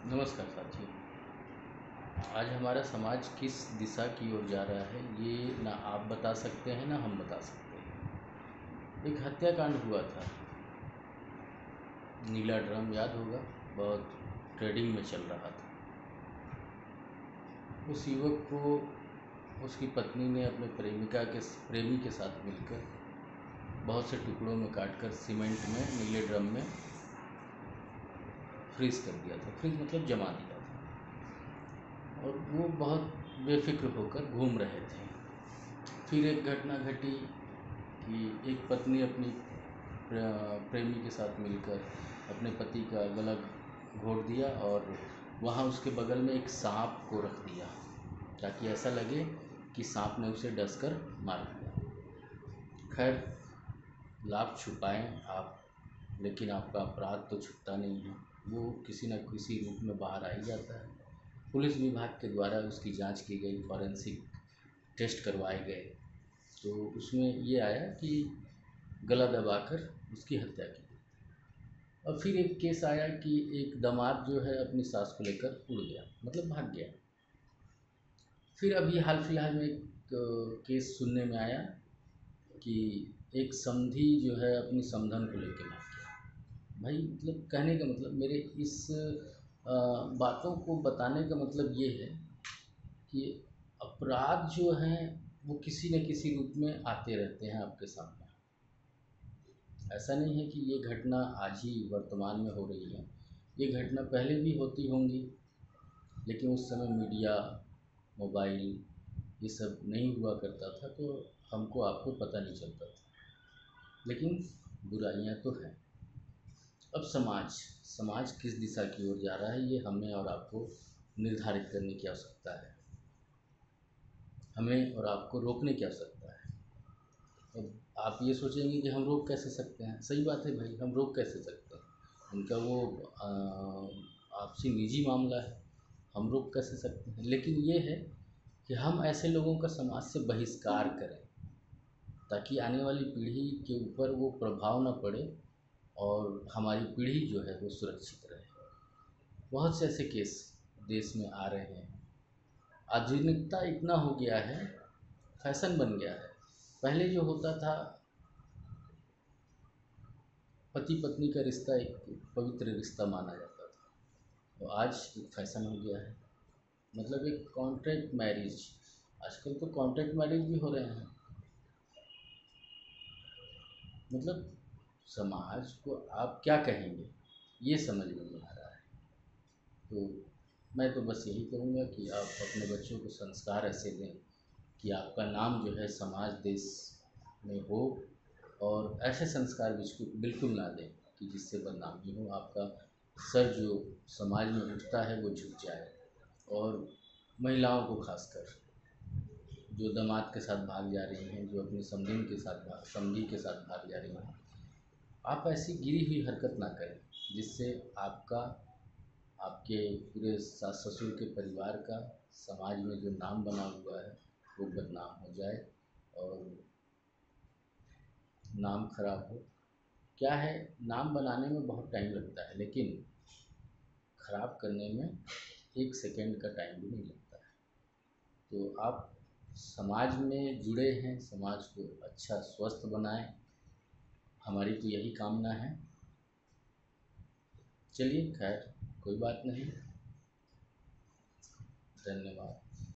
नमस्कार साथियों। आज हमारा समाज किस दिशा की ओर जा रहा है ये ना आप बता सकते हैं ना हम बता सकते हैं। एक हत्याकांड हुआ था, नीला ड्रम याद होगा, बहुत ट्रेंडिंग में चल रहा था। उस युवक को उसकी पत्नी ने अपने प्रेमी के साथ मिलकर बहुत से टुकड़ों में काटकर सीमेंट में नीले ड्रम में फ्रीज कर दिया था। फ्रीज मतलब जमा दिया था और वो बहुत बेफिक्र होकर घूम रहे थे। फिर एक घटना घटी कि एक पत्नी अपनी प्रेमी के साथ मिलकर अपने पति का गला घोट दिया और वहाँ उसके बगल में एक सांप को रख दिया ताकि ऐसा लगे कि सांप ने उसे डसकर मार दिया। खैर, लाभ छुपाएं आप, लेकिन आपका अपराध तो छुपता नहीं है, वो किसी न किसी रूप में बाहर आ ही जाता है। पुलिस विभाग के द्वारा उसकी जांच की गई, फॉरेंसिक टेस्ट करवाए गए, तो उसमें ये आया कि गला दबाकर उसकी हत्या की। और फिर एक केस आया कि एक दामाद जो है अपनी सास को लेकर उड़ गया, मतलब भाग गया। फिर अभी हाल फिलहाल में एक केस सुनने में आया कि एक समधी जो है अपनी समधन को लेकर भाग गया। भाई, मतलब कहने का मतलब, मेरे इस बातों को बताने का मतलब ये है कि अपराध जो हैं वो किसी न किसी रूप में आते रहते हैं आपके सामने। ऐसा नहीं है कि ये घटना आज ही वर्तमान में हो रही है, ये घटना पहले भी होती होंगी, लेकिन उस समय मीडिया, मोबाइल ये सब नहीं हुआ करता था, तो हमको आपको पता नहीं चलता था। लेकिन बुराइयां तो हैं। अब समाज किस दिशा की ओर जा रहा है ये हमें और आपको निर्धारित करने की आवश्यकता है, हमें और आपको रोकने की आवश्यकता है। अब आप ये सोचेंगे कि हम रोक कैसे सकते हैं। सही बात है भाई, हम रोक कैसे सकते हैं, उनका वो आपसी निजी मामला है, हम रोक कैसे सकते हैं। लेकिन ये है कि हम ऐसे लोगों का समाज से बहिष्कार करें ताकि आने वाली पीढ़ी के ऊपर वो प्रभाव न पड़े और हमारी पीढ़ी जो है वो सुरक्षित रहे। बहुत से ऐसे केस देश में आ रहे हैं। आधुनिकता इतना हो गया है, फैशन बन गया है। पहले जो होता था, पति पत्नी का रिश्ता एक पवित्र रिश्ता माना जाता था, तो आज एक फैशन हो गया है, मतलब एक कॉन्ट्रैक्ट मैरिज। आजकल तो कॉन्ट्रैक्ट मैरिज भी हो रहे हैं। मतलब समाज को आप क्या कहेंगे ये समझ में नहीं आ रहा है। तो मैं तो बस यही कहूँगा कि आप अपने बच्चों को संस्कार ऐसे दें कि आपका नाम जो है समाज देश में हो, और ऐसे संस्कार बिल्कुल ना दें कि जिससे बदनामी हो। आपका सर जो समाज में उठता है वो झुक जाए। और महिलाओं को खासकर, जो दामाद के साथ भाग जा रही हैं, जो अपनी समधी के साथ भाग जा रही हैं, आप ऐसी गिरी हुई हरकत ना करें जिससे आपका, आपके पूरे सास ससुर के परिवार का, समाज में जो नाम बना हुआ है वो बदनाम हो जाए और नाम खराब हो। क्या है, नाम बनाने में बहुत टाइम लगता है, लेकिन ख़राब करने में 1 सेकंड का टाइम भी नहीं लगता है। तो आप समाज में जुड़े हैं, समाज को अच्छा स्वस्थ बनाएं, हमारी तो यही कामना है। चलिए, खैर कोई बात नहीं, धन्यवाद।